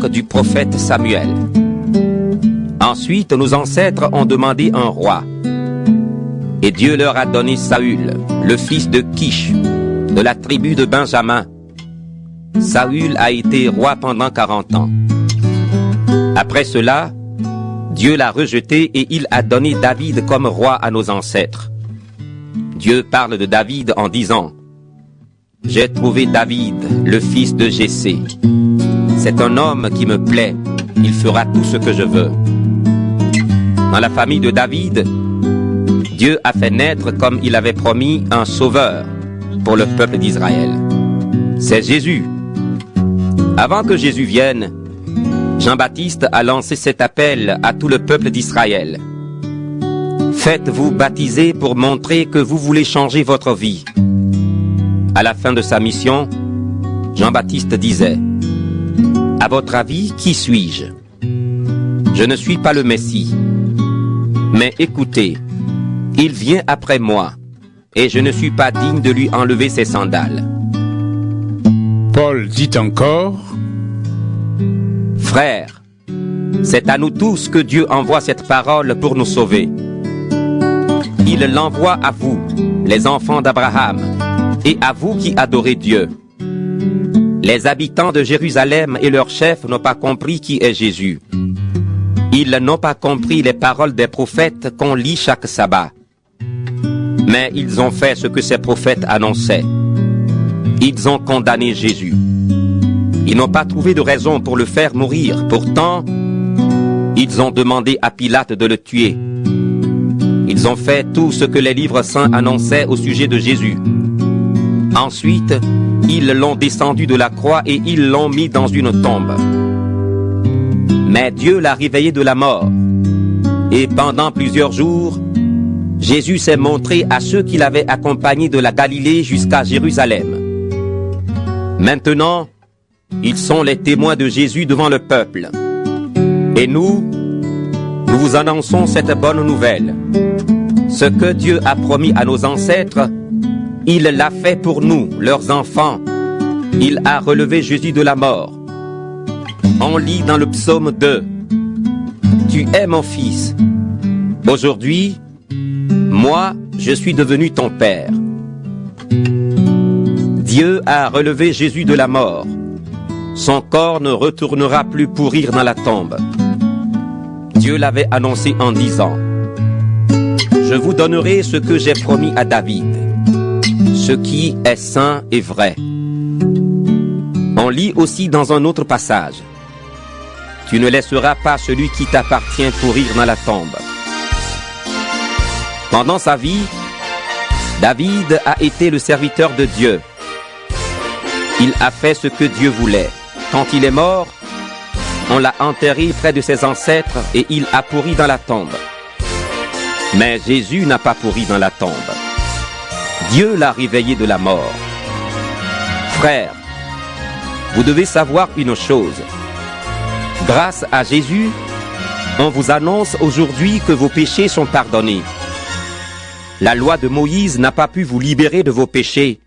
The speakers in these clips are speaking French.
du prophète Samuel. Ensuite, nos ancêtres ont demandé un roi. Et Dieu leur a donné Saül, le fils de Kish, de la tribu de Benjamin. Saül a été roi pendant 40 ans. Après cela, Dieu l'a rejeté et il a donné David comme roi à nos ancêtres. Dieu parle de David en disant: « J'ai trouvé David, le fils de Jessé. C'est un homme qui me plaît, il fera tout ce que je veux. » Dans la famille de David, Dieu a fait naître, comme il avait promis, un sauveur pour le peuple d'Israël. C'est Jésus. Avant que Jésus vienne, Jean-Baptiste a lancé cet appel à tout le peuple d'Israël. Faites-vous baptiser pour montrer que vous voulez changer votre vie. À la fin de sa mission, Jean-Baptiste disait: À votre avis, qui suis-je? Je ne suis pas le Messie. Mais écoutez, il vient après moi, et je ne suis pas digne de lui enlever ses sandales. Paul dit encore: Frères, c'est à nous tous que Dieu envoie cette parole pour nous sauver. Il l'envoie à vous, les enfants d'Abraham, et à vous qui adorez Dieu. Les habitants de Jérusalem et leurs chefs n'ont pas compris qui est Jésus. Ils n'ont pas compris les paroles des prophètes qu'on lit chaque sabbat. Mais ils ont fait ce que ces prophètes annonçaient. Ils ont condamné Jésus. Ils n'ont pas trouvé de raison pour le faire mourir. Pourtant, ils ont demandé à Pilate de le tuer. Ils ont fait tout ce que les livres saints annonçaient au sujet de Jésus. Ensuite, ils l'ont descendu de la croix et ils l'ont mis dans une tombe. Mais Dieu l'a réveillé de la mort. Et pendant plusieurs jours, Jésus s'est montré à ceux qui l'avaient accompagné de la Galilée jusqu'à Jérusalem. Maintenant, ils sont les témoins de Jésus devant le peuple. Et nous vous annonçons cette bonne nouvelle. Ce que Dieu a promis à nos ancêtres, il l'a fait pour nous, leurs enfants. Il a relevé Jésus de la mort. On lit dans le psaume 2: Tu es mon fils. Aujourd'hui, moi, je suis devenu ton père. Dieu a relevé Jésus de la mort. Son corps ne retournera plus pourrir dans la tombe. Dieu l'avait annoncé en disant: Je vous donnerai ce que j'ai promis à David, ce qui est saint et vrai. On lit aussi dans un autre passage: Tu ne laisseras pas celui qui t'appartient pourrir dans la tombe. Pendant sa vie, David a été le serviteur de Dieu. Il a fait ce que Dieu voulait. Quand il est mort, on l'a enterré près de ses ancêtres et il a pourri dans la tombe. Mais Jésus n'a pas pourri dans la tombe. Dieu l'a réveillé de la mort. Frères, vous devez savoir une chose. Grâce à Jésus, on vous annonce aujourd'hui que vos péchés sont pardonnés. La loi de Moïse n'a pas pu vous libérer de vos péchés,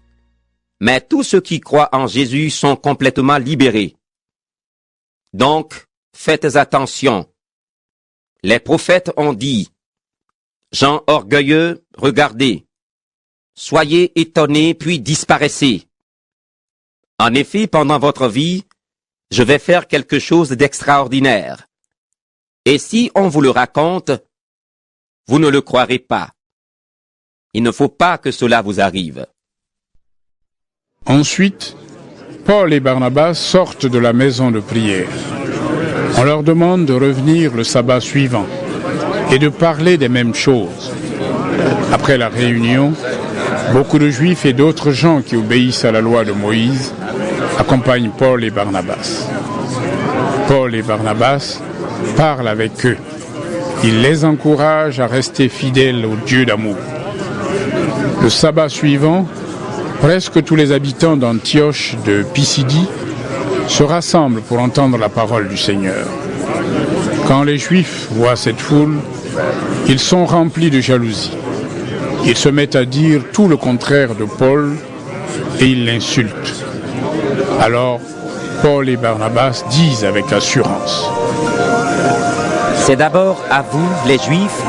mais tous ceux qui croient en Jésus sont complètement libérés. Donc, faites attention. Les prophètes ont dit: Gens orgueilleux, regardez. Soyez étonnés, puis disparaissez. En effet, pendant votre vie, je vais faire quelque chose d'extraordinaire. Et si on vous le raconte, vous ne le croirez pas. Il ne faut pas que cela vous arrive. Ensuite, Paul et Barnabas sortent de la maison de prière. On leur demande de revenir le sabbat suivant et de parler des mêmes choses. Après la réunion, beaucoup de Juifs et d'autres gens qui obéissent à la loi de Moïse accompagnent Paul et Barnabas. Paul et Barnabas parlent avec eux. Ils les encouragent à rester fidèles au Dieu d'amour. Le sabbat suivant, presque tous les habitants d'Antioche de Pisidie se rassemblent pour entendre la parole du Seigneur. Quand les Juifs voient cette foule, ils sont remplis de jalousie. Ils se mettent à dire tout le contraire de Paul et ils l'insultent. Alors, Paul et Barnabas disent avec assurance: C'est d'abord à vous, les Juifs,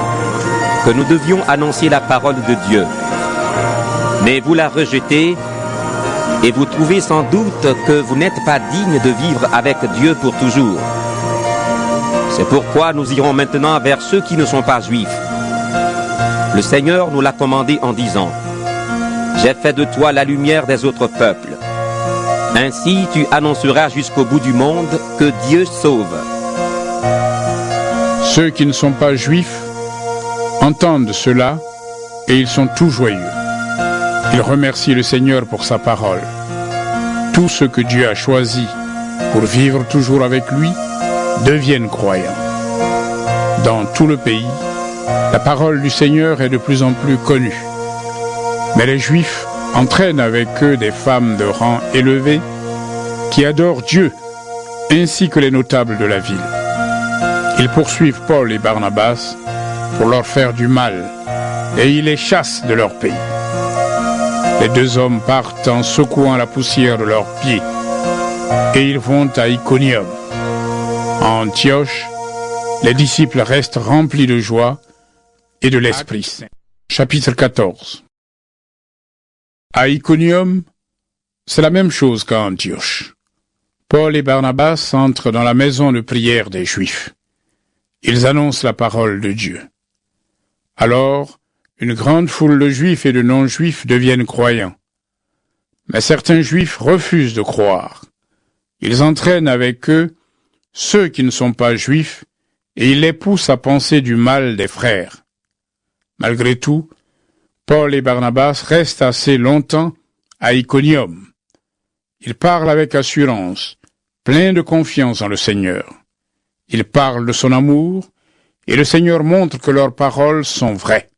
que nous devions annoncer la parole de Dieu. Mais vous la rejetez et vous trouvez sans doute que vous n'êtes pas digne de vivre avec Dieu pour toujours. C'est pourquoi nous irons maintenant vers ceux qui ne sont pas juifs. Le Seigneur nous l'a commandé en disant: J'ai fait de toi la lumière des autres peuples. Ainsi tu annonceras jusqu'au bout du monde que Dieu sauve. Ceux qui ne sont pas juifs entendent cela et ils sont tout joyeux. Ils remercient le Seigneur pour sa parole. Tous ceux que Dieu a choisis pour vivre toujours avec lui deviennent croyants. Dans tout le pays, la parole du Seigneur est de plus en plus connue. Mais les Juifs entraînent avec eux des femmes de rang élevé qui adorent Dieu, ainsi que les notables de la ville. Ils poursuivent Paul et Barnabas pour leur faire du mal, et ils les chassent de leur pays. Les deux hommes partent en secouant la poussière de leurs pieds, et ils vont à Iconium. À Antioche, les disciples restent remplis de joie et de l'Esprit Saint. Chapitre 14. À Iconium, c'est la même chose qu'à Antioche. Paul et Barnabas entrent dans la maison de prière des Juifs. Ils annoncent la parole de Dieu. Alors, une grande foule de Juifs et de non-Juifs deviennent croyants. Mais certains Juifs refusent de croire. Ils entraînent avec eux ceux qui ne sont pas Juifs et ils les poussent à penser du mal des frères. Malgré tout, Paul et Barnabas restent assez longtemps à Iconium. Ils parlent avec assurance, pleins de confiance en le Seigneur. Ils parlent de son amour, et le Seigneur montre que leurs paroles sont vraies.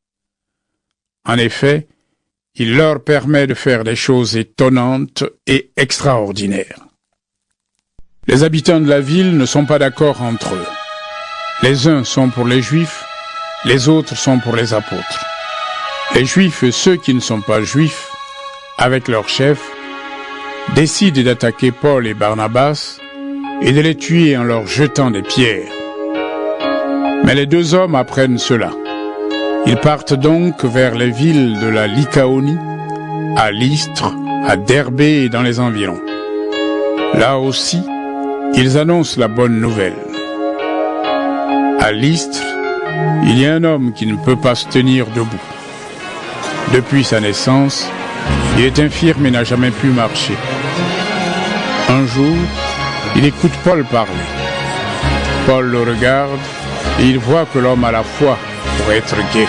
En effet, il leur permet de faire des choses étonnantes et extraordinaires. Les habitants de la ville ne sont pas d'accord entre eux. Les uns sont pour les Juifs, les autres sont pour les apôtres. Les Juifs et ceux qui ne sont pas Juifs, avec leur chef, décident d'attaquer Paul et Barnabas et de les tuer en leur jetant des pierres. Mais les deux hommes apprennent cela. Ils partent donc vers les villes de la Lycaonie, à Lystre, à Derbé et dans les environs. Là aussi, ils annoncent la bonne nouvelle. À Lystre, il y a un homme qui ne peut pas se tenir debout. Depuis sa naissance, il est infirme et n'a jamais pu marcher. Un jour, il écoute Paul parler. Paul le regarde et il voit que l'homme a la foi pour être guéri.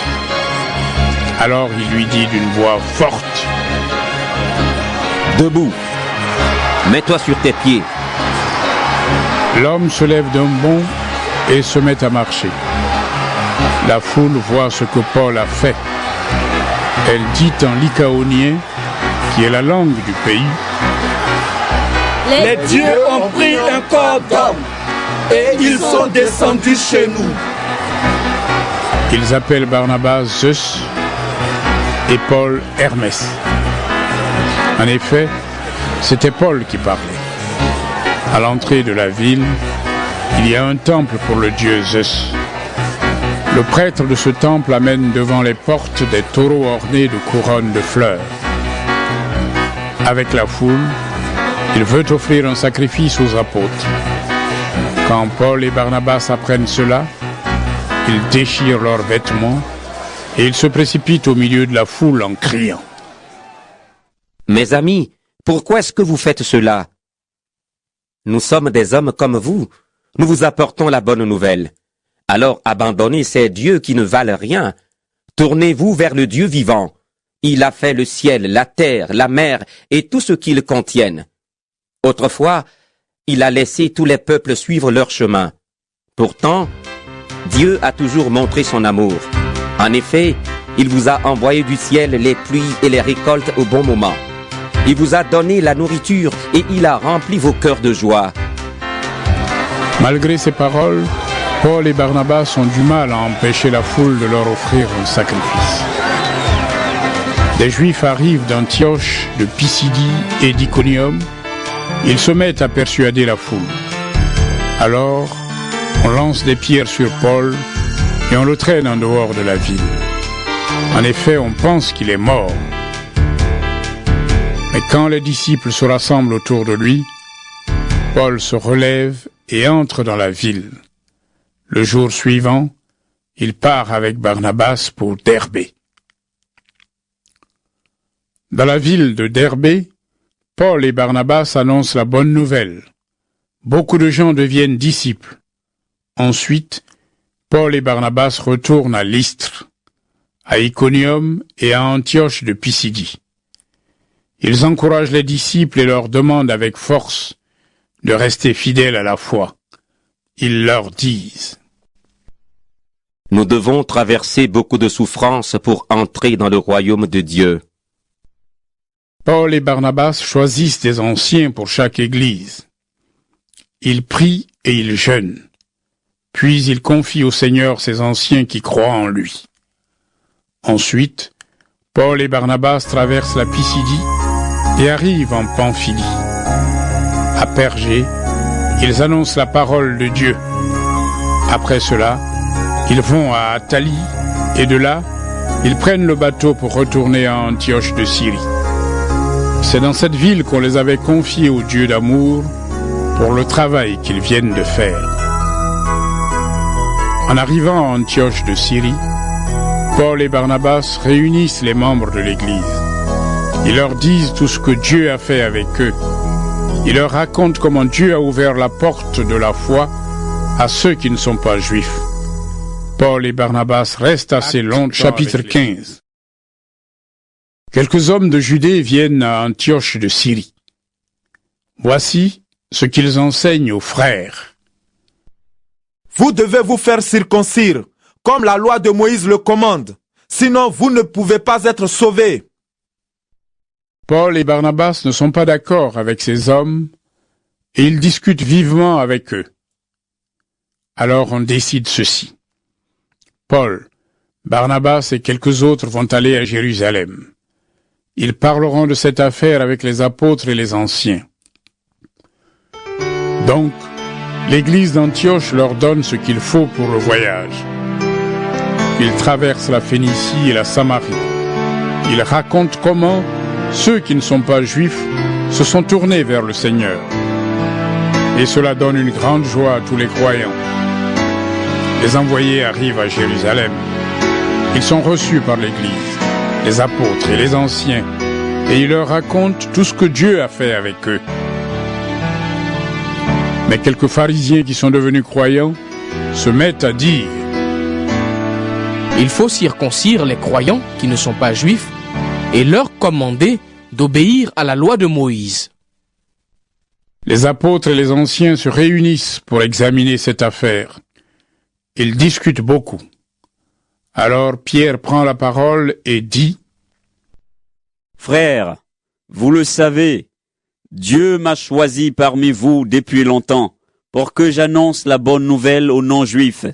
Alors il lui dit d'une voix forte: Debout, mets-toi sur tes pieds. L'homme se lève d'un bond et se met à marcher. La foule voit ce que Paul a fait. Elle dit en lycaonien, qui est la langue du pays: Les dieux ont pris un corps d'homme et ils sont descendus chez nous. Ils appellent Barnabas Zeus et Paul Hermès. En effet, c'était Paul qui parlait. À l'entrée de la ville, il y a un temple pour le dieu Zeus. Le prêtre de ce temple amène devant les portes des taureaux ornés de couronnes de fleurs. Avec la foule, il veut offrir un sacrifice aux apôtres. Quand Paul et Barnabas apprennent cela, ils déchirent leurs vêtements et ils se précipitent au milieu de la foule en criant: Mes amis, pourquoi est-ce que vous faites cela? Nous sommes des hommes comme vous. Nous vous apportons la bonne nouvelle. Alors abandonnez ces dieux qui ne valent rien. Tournez-vous vers le Dieu vivant. Il a fait le ciel, la terre, la mer et tout ce qu'ils contiennent. Autrefois, il a laissé tous les peuples suivre leur chemin. Pourtant, Dieu a toujours montré son amour. En effet, il vous a envoyé du ciel les pluies et les récoltes au bon moment. Il vous a donné la nourriture et il a rempli vos cœurs de joie. Malgré ces paroles, Paul et Barnabas ont du mal à empêcher la foule de leur offrir un sacrifice. Des Juifs arrivent d'Antioche, de Pisidie et d'Iconium. Ils se mettent à persuader la foule. Alors, on lance des pierres sur Paul et on le traîne en dehors de la ville. En effet, on pense qu'il est mort. Mais quand les disciples se rassemblent autour de lui, Paul se relève et entre dans la ville. Le jour suivant, il part avec Barnabas pour Derbé. Dans la ville de Derbé, Paul et Barnabas annoncent la bonne nouvelle. Beaucoup de gens deviennent disciples. Ensuite, Paul et Barnabas retournent à Lystre, à Iconium et à Antioche de Pisidie. Ils encouragent les disciples et leur demandent avec force de rester fidèles à la foi. Ils leur disent: Nous devons traverser beaucoup de souffrances pour entrer dans le royaume de Dieu. Paul et Barnabas choisissent des anciens pour chaque église. Ils prient et ils jeûnent. Puis ils confient au Seigneur ces anciens qui croient en lui. Ensuite, Paul et Barnabas traversent la Pisidie et arrivent en Pamphylie. À Pergé, ils annoncent la parole de Dieu. Après cela, ils vont à Attalie et de là, ils prennent le bateau pour retourner à Antioche de Syrie. C'est dans cette ville qu'on les avait confiés au Dieu d'amour pour le travail qu'ils viennent de faire. En arrivant à Antioche de Syrie, Paul et Barnabas réunissent les membres de l'Église. Ils leur disent tout ce que Dieu a fait avec eux. Ils leur racontent comment Dieu a ouvert la porte de la foi à ceux qui ne sont pas juifs. Paul et Barnabas restent assez longtemps. Chapitre 15. Quelques hommes de Judée viennent à Antioche de Syrie. Voici ce qu'ils enseignent aux frères. Vous devez vous faire circoncire, comme la loi de Moïse le commande. Sinon, vous ne pouvez pas être sauvés. Paul et Barnabas ne sont pas d'accord avec ces hommes et ils discutent vivement avec eux. Alors on décide ceci. Paul, Barnabas et quelques autres vont aller à Jérusalem. Ils parleront de cette affaire avec les apôtres et les anciens. Donc, l'église d'Antioche leur donne ce qu'il faut pour le voyage. Ils traversent la Phénicie et la Samarie. Ils racontent comment ceux qui ne sont pas juifs se sont tournés vers le Seigneur. Et cela donne une grande joie à tous les croyants. Les envoyés arrivent à Jérusalem. Ils sont reçus par l'Église, les apôtres et les anciens, et ils leur racontent tout ce que Dieu a fait avec eux. Mais quelques pharisiens qui sont devenus croyants se mettent à dire: Il faut circoncire les croyants qui ne sont pas juifs et leur commander d'obéir à la loi de Moïse. Les apôtres et les anciens se réunissent pour examiner cette affaire. Ils discutent beaucoup. Alors Pierre prend la parole et dit: Frères, vous le savez, Dieu m'a choisi parmi vous depuis longtemps pour que j'annonce la bonne nouvelle aux non-juifs.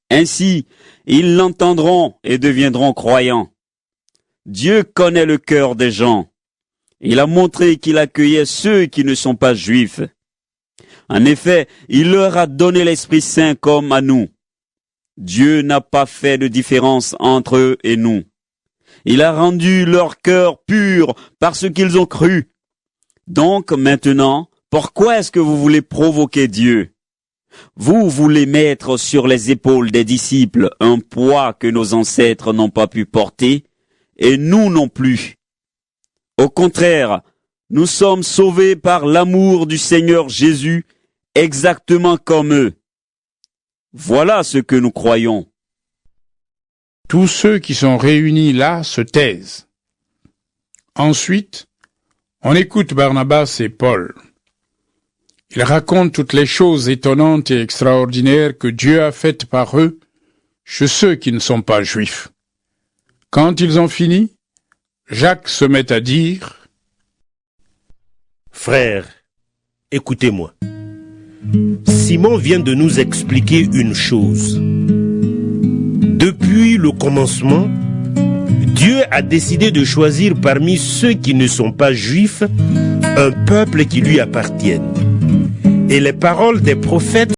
Ainsi, ils l'entendront et deviendront croyants. Dieu connaît le cœur des gens. Il a montré qu'il accueillait ceux qui ne sont pas juifs. En effet, il leur a donné l'Esprit Saint comme à nous. Dieu n'a pas fait de différence entre eux et nous. Il a rendu leur cœur pur parce qu'ils ont cru. Donc maintenant, pourquoi est-ce que vous voulez provoquer Dieu? Vous voulez mettre sur les épaules des disciples un poids que nos ancêtres n'ont pas pu porter, et nous non plus. Au contraire, nous sommes sauvés par l'amour du Seigneur Jésus, exactement comme eux. Voilà ce que nous croyons. Tous ceux qui sont réunis là se taisent. Ensuite, on écoute Barnabas et Paul. Ils racontent toutes les choses étonnantes et extraordinaires que Dieu a faites par eux chez ceux qui ne sont pas juifs. Quand ils ont fini, Jacques se met à dire: Frères, écoutez-moi. Simon vient de nous expliquer une chose. Depuis le commencement, Dieu a décidé de choisir parmi ceux qui ne sont pas juifs un peuple qui lui appartienne. Et les paroles des prophètes